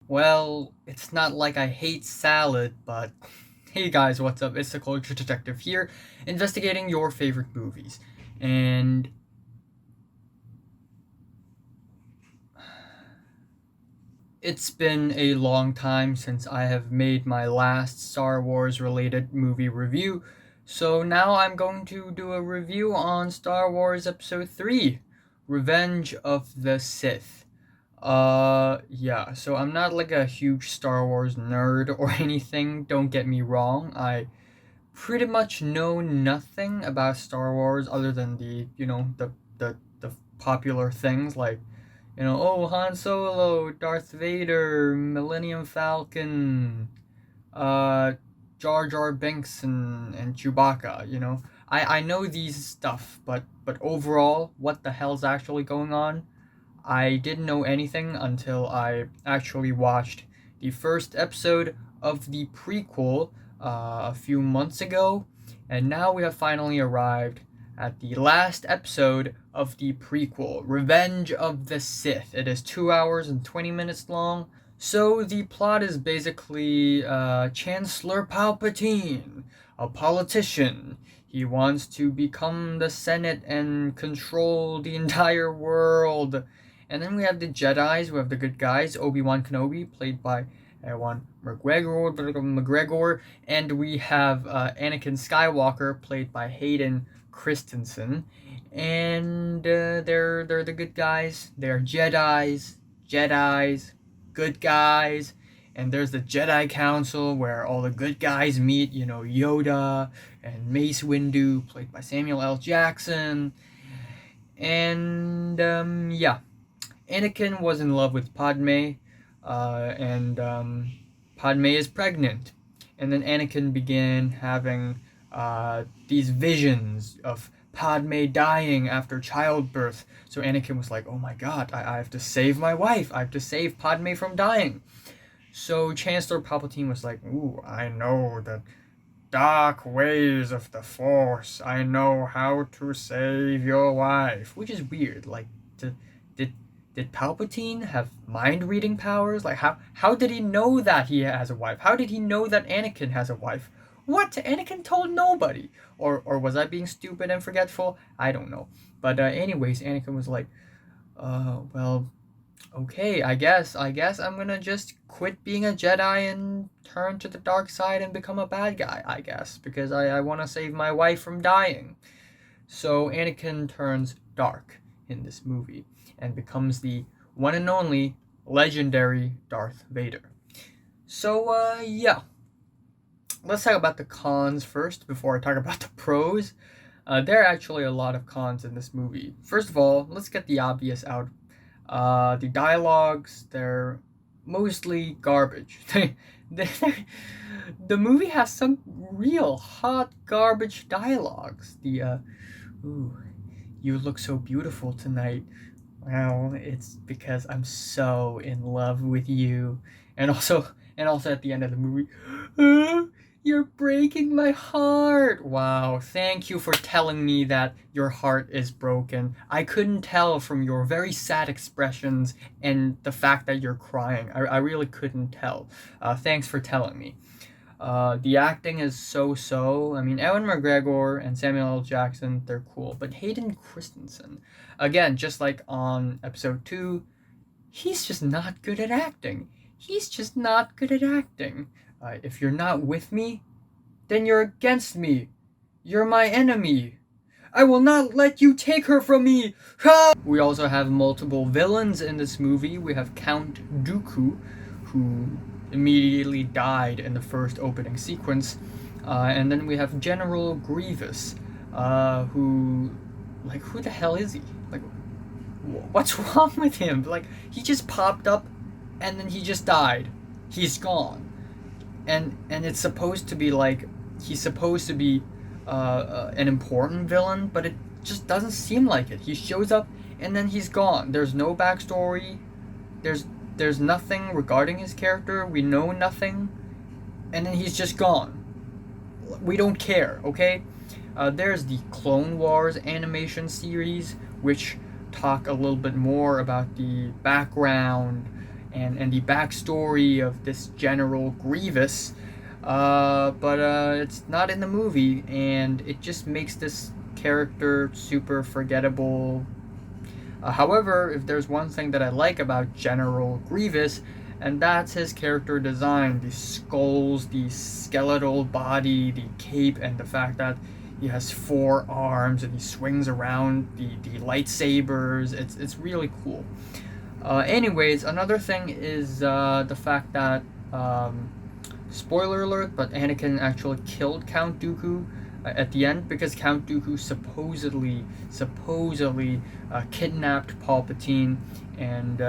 Well, it's not like I hate salad, but hey guys, what's up? It's the Culture Detective here, investigating your favorite movies. And it's been a long time since I have made my last Star Wars related movie review, so now I'm going to do a review on Star Wars Episode 3 Revenge of the Sith. Yeah, so I'm not like a huge Star Wars nerd or anything, don't get me wrong. I pretty much know nothing about Star Wars other than the popular things like, oh, Han Solo, Darth Vader, Millennium Falcon, uh, Jar Jar Binks and Chewbacca. I know these stuff, but overall, what the hell's actually going on? I didn't know anything until I actually watched the first episode of the prequel a few months ago, and now we have finally arrived at the last episode of the prequel, Revenge of the Sith. It is 2 hours and 20 minutes long. So the plot is basically Chancellor Palpatine, a politician. He wants to become the Senate and control the entire world. And then we have the Jedi's, we have the good guys, Obi-Wan Kenobi, played by Ewan McGregor, and we have Anakin Skywalker, played by Hayden Christensen. And they're the good guys. They're Jedi's, good guys. And there's the Jedi Council where all the good guys meet. Yoda and Mace Windu, played by Samuel L. Jackson. And yeah, Anakin was in love with Padme, and Padme is pregnant. And then Anakin began having these visions of Padme dying after childbirth. So Anakin was like, oh my god, I have to save my wife. I have to save Padme from dying. So Chancellor Palpatine was like, ooh, I know the dark ways of the Force. I know how to save your wife. Which is weird. Like, did did Palpatine have mind reading powers? Like, how did he know that he has a wife? How did he know that Anakin has a wife? What? Anakin told nobody. Or was I being stupid and forgetful? I don't know. But anyways, Anakin was like, well, okay, I guess I'm gonna just quit being a Jedi and turn to the dark side and become a bad guy, I guess, because I want to save my wife from dying. So Anakin turns dark in this movie and becomes the one and only legendary Darth Vader. So, yeah. Let's talk about the cons first before I talk about the pros. There are actually a lot of cons in this movie. First of all, let's get the obvious out. The dialogues, they're mostly garbage. The movie has some real hot garbage dialogues. Ooh, you look so beautiful tonight. Well, it's because I'm so in love with you. And also at the end of the movie, you're breaking my heart. Wow, thank you for telling me that your heart is broken. I couldn't tell from your very sad expressions and the fact that you're crying. I really couldn't tell. Thanks for telling me. The acting is so-so. I mean, Ewan McGregor and Samuel L. Jackson, they're cool. But Hayden Christensen, again, just like on episode 2, he's just not good at acting. He's just not good at acting. If you're not with me, then you're against me. You're my enemy. I will not let you take her from me. Ha! We also have multiple villains in this movie. We have Count Dooku, who immediately died in the first opening sequence. And then we have General Grievous, who the hell is he? Like, what's wrong with him? Like, he just popped up and then he just died. He's gone. And it's supposed to be like, he's supposed to be an important villain, but it just doesn't seem like it. He shows up and then he's gone. There's no backstory. There's nothing regarding his character. We know nothing, and then he's just gone. We don't care, okay? There's the Clone Wars animation series, which talk a little bit more about the background and the backstory of this General Grievous, but it's not in the movie, and it just makes this character super forgettable. However, if there's one thing that I like about General Grievous, and that's his character design, the skulls, the skeletal body, the cape, and the fact that he has 4 arms and he swings around the lightsabers. It's really cool. Anyways, another thing is the fact that, spoiler alert, but Anakin actually killed Count Dooku at the end, because Count Dooku supposedly kidnapped Palpatine, and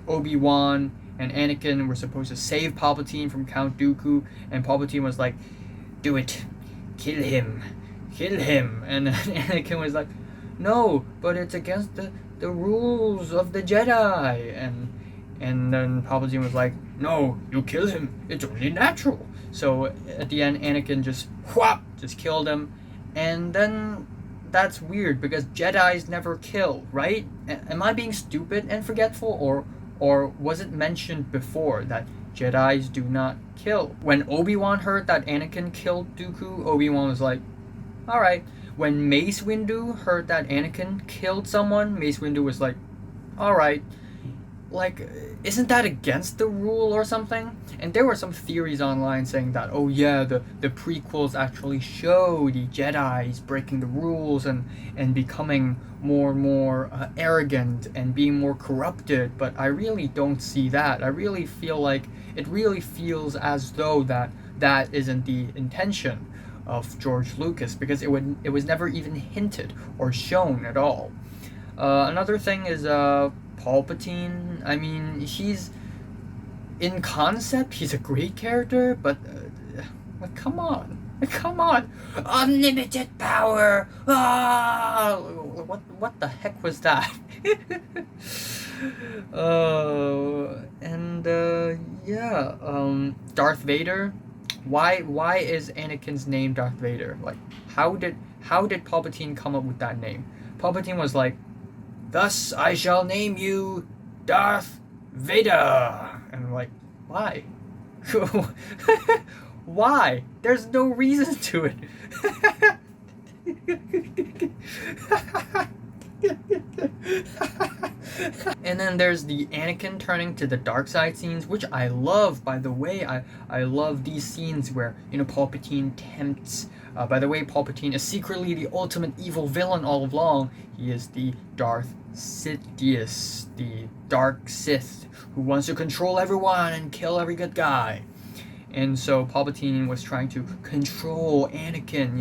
Obi-Wan and Anakin were supposed to save Palpatine from Count Dooku, and Palpatine was like, "Do it, kill him, and Anakin was like, "No, but it's against the rules of the Jedi," and then Palpatine was like, "No, you kill him. It's only natural." So at the end, Anakin just killed him, and then that's weird because Jedi's never kill, right? Am I being stupid and forgetful, or was it mentioned before that Jedi's do not kill? When Obi-Wan heard that Anakin killed Dooku, Obi-Wan was like, "All right." When Mace Windu heard that Anakin killed someone, Mace Windu was like, "All right." Like, isn't that against the rule or something? And there were some theories online saying that, oh yeah, the prequels actually show the Jedi's breaking the rules and becoming more and more arrogant and being more corrupted, but I really don't see that. I really feel like it really feels as though that isn't the intention of George Lucas, because it was never even hinted or shown at all. Another thing is Palpatine. I mean, he's in concept, he's a great character, but come on, unlimited power. Ah, what the heck was that? And yeah, Darth Vader. Why is Anakin's name Darth Vader? Like, how did Palpatine come up with that name? Palpatine was like, "Thus I shall name you Darth Vader." And I'm like, why? Why? There's no reason to it. And then there's the Anakin turning to the dark side scenes, which I love, by the way. I love these scenes where, Palpatine tempts. By the way, Palpatine is secretly the ultimate evil villain all along. He is the Darth Sidious, the Dark Sith, who wants to control everyone and kill every good guy. And so Palpatine was trying to control Anakin,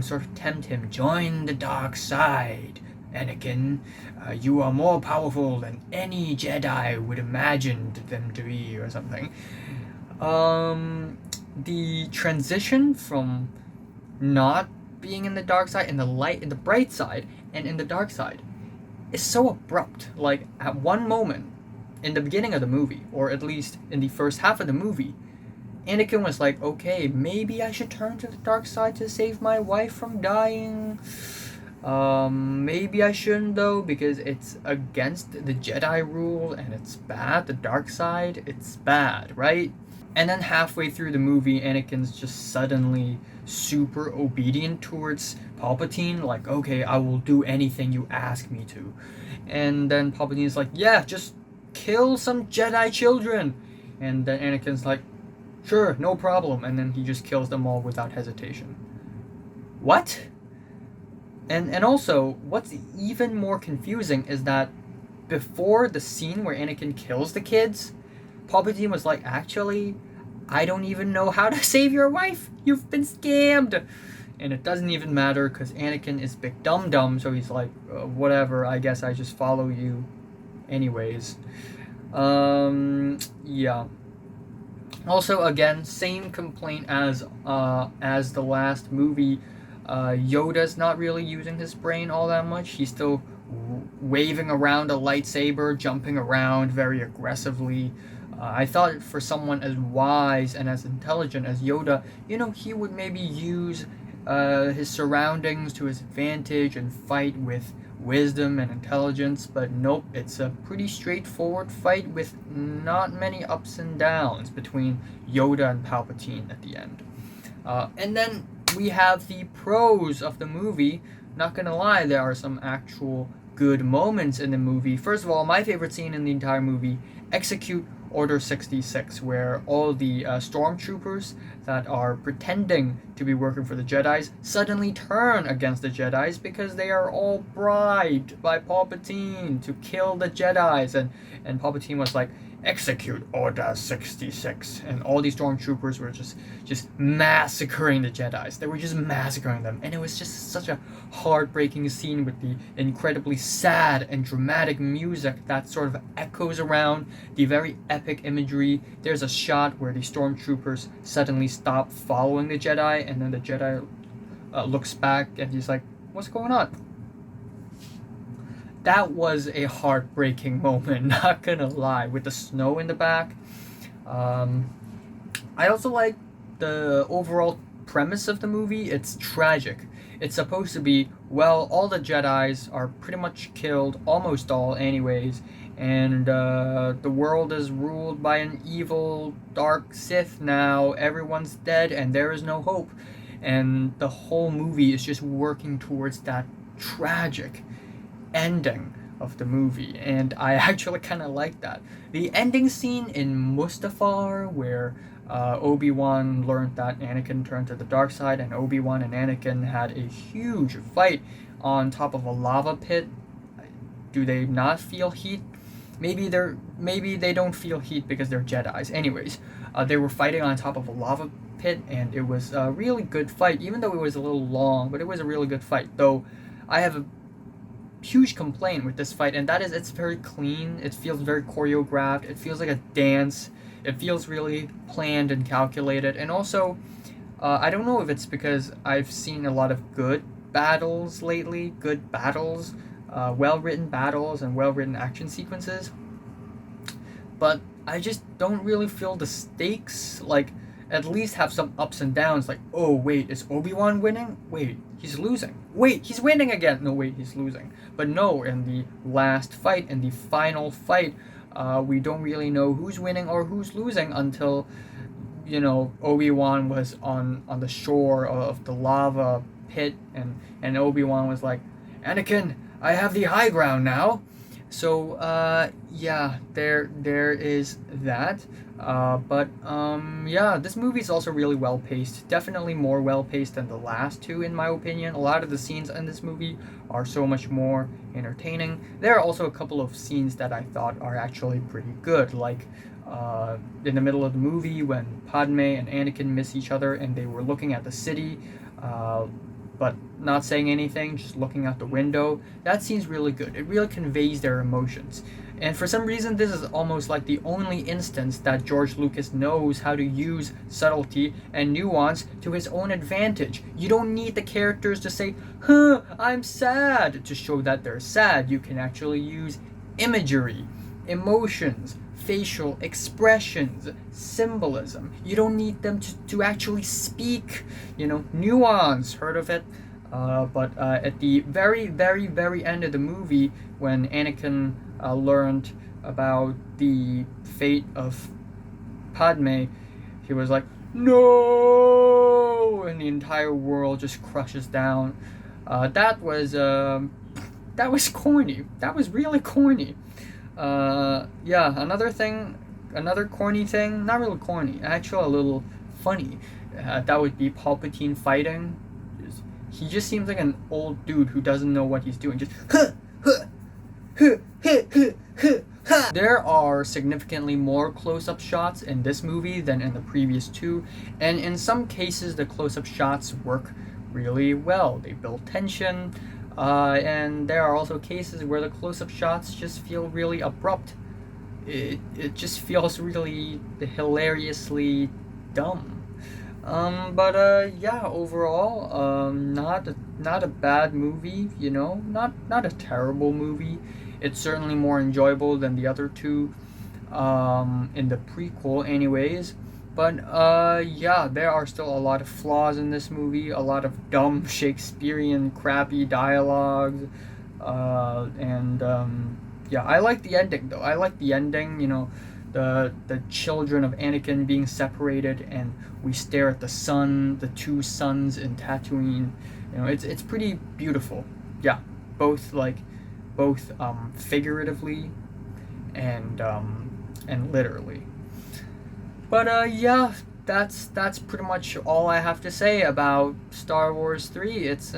sort of tempt him. Join the dark side, Anakin. You are more powerful than any Jedi would imagine them to be, or something. The transition from not being in the dark side, in the bright side, and in the dark side is so abrupt. Like, at one moment in the beginning of the movie, or at least in the first half of the movie, Anakin was like, okay, maybe I should turn to the dark side to save my wife from dying. Maybe I shouldn't though, because it's against the Jedi rule and it's bad. The dark side, it's bad, right? And then halfway through the movie, Anakin's just suddenly super obedient towards Palpatine, like, okay, I will do anything you ask me to. And then Palpatine's like, yeah, just kill some Jedi children. And then Anakin's like, sure, no problem. And then he just kills them all without hesitation. What? And also, what's even more confusing is that before the scene where Anakin kills the kids, Palpatine was like, actually, I don't even know how to save your wife. You've been scammed. And it doesn't even matter because Anakin is big dum-dum, so he's like, whatever, I guess I just follow you anyways. Yeah. Also, again, same complaint as the last movie. Yoda's not really using his brain all that much. He's still waving around a lightsaber, jumping around very aggressively. I thought for someone as wise and as intelligent as Yoda, he would maybe use his surroundings to his advantage and fight with wisdom and intelligence, but nope, it's a pretty straightforward fight with not many ups and downs between Yoda and Palpatine at the end. And then we have the pros of the movie. Not gonna lie, there are some actual good moments in the movie. First of all, my favorite scene in the entire movie: execute Order 66, where all the stormtroopers that are pretending to be working for the Jedis suddenly turn against the Jedis because they are all bribed by Palpatine to kill the Jedis. And Palpatine was like, execute Order 66, and all these stormtroopers were just massacring the Jedis. They were just massacring them, and it was just such a heartbreaking scene with the incredibly sad and dramatic music that sort of echoes around the very epic imagery. There's a shot where the stormtroopers suddenly stop following the Jedi, and then the Jedi looks back and he's like, what's going on? That was a heartbreaking moment, not gonna lie, with the snow in the back. I also like the overall premise of the movie. It's tragic. It's supposed to be, well, all the Jedis are pretty much killed, almost all anyways, and the world is ruled by an evil, dark Sith now. Everyone's dead and there is no hope. And the whole movie is just working towards that tragic ending of the movie, and I actually kind of like that. The ending scene in Mustafar, where Obi-Wan learned that Anakin turned to the dark side, and Obi-Wan and Anakin had a huge fight on top of a lava pit. Do they not feel heat? Maybe they don't feel heat because they're Jedis. Anyways, they were fighting on top of a lava pit, and it was a really good fight, even though it was a little long, but it was a really good fight. Though I have a huge complaint with this fight, and that is it's very clean. It feels very choreographed. It feels like a dance. It feels really planned and calculated. And also, I don't know if it's because I've seen a lot of good battles lately, good battles, well-written battles and well-written action sequences, but I just don't really feel the stakes like at least have some ups and downs, like, oh wait, is Obi-Wan winning? Wait, he's losing. Wait, he's winning again. No, wait, he's losing. But no, in the last fight, in the final fight, we don't really know who's winning or who's losing until, Obi-Wan was on the shore of the lava pit, and Obi-Wan was like, Anakin, I have the high ground now. So, yeah, there is that. Yeah, this movie is also really well paced. Definitely more well paced than the last two, in my opinion. A lot of the scenes in this movie are so much more entertaining. There are also a couple of scenes that I thought are actually pretty good, like in the middle of the movie when Padme and Anakin miss each other and they were looking at the city, but not saying anything, just looking out the window. That scene's really good. It really conveys their emotions. And for some reason, this is almost like the only instance that George Lucas knows how to use subtlety and nuance to his own advantage. You don't need the characters to say, I'm sad, to show that they're sad. You can actually use imagery, emotions, facial expressions, symbolism. You don't need them to actually speak, nuance. Heard of it? But at the very, very, very end of the movie, when Anakin learned about the fate of Padme, he was like, no! And the entire world just crushes down. That was corny. That was really corny. Yeah, another corny thing, not really corny, actually a little funny, that would be Palpatine fighting. He just seems like an old dude who doesn't know what he's doing, just There are significantly more close-up shots in this movie than in the previous two, and in some cases the close-up shots work really well. They build tension, and there are also cases where the close-up shots just feel really abrupt. It just feels really hilariously dumb. Yeah, overall, not a bad movie, not a terrible movie. It's certainly more enjoyable than the other two, in the prequel anyways. But, yeah, there are still a lot of flaws in this movie, a lot of dumb Shakespearean crappy dialogues, Yeah, I like the ending though. I like the ending. The children of Anakin being separated, and we stare at the sun, the two suns in Tatooine. It's pretty beautiful. Yeah, both figuratively and literally. But yeah, that's pretty much all I have to say about Star Wars 3. It's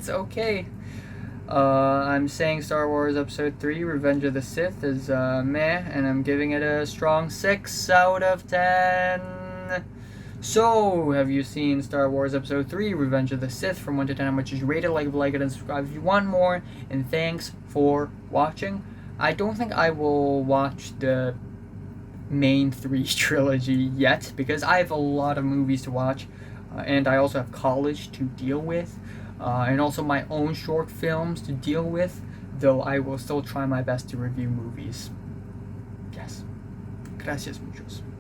okay. I'm saying Star Wars Episode 3 Revenge of the Sith is meh, and I'm giving it a strong 6 out of 10. So, have you seen Star Wars Episode 3 Revenge of the Sith from 1 to 10? How much did you rate it? Like it, and subscribe if you want more. And thanks for watching. I don't think I will watch the main 3 trilogy yet because I have a lot of movies to watch, and I also have college to deal with, and also my own short films to deal with, though I will still try my best to review movies. Yes. Gracias muchos.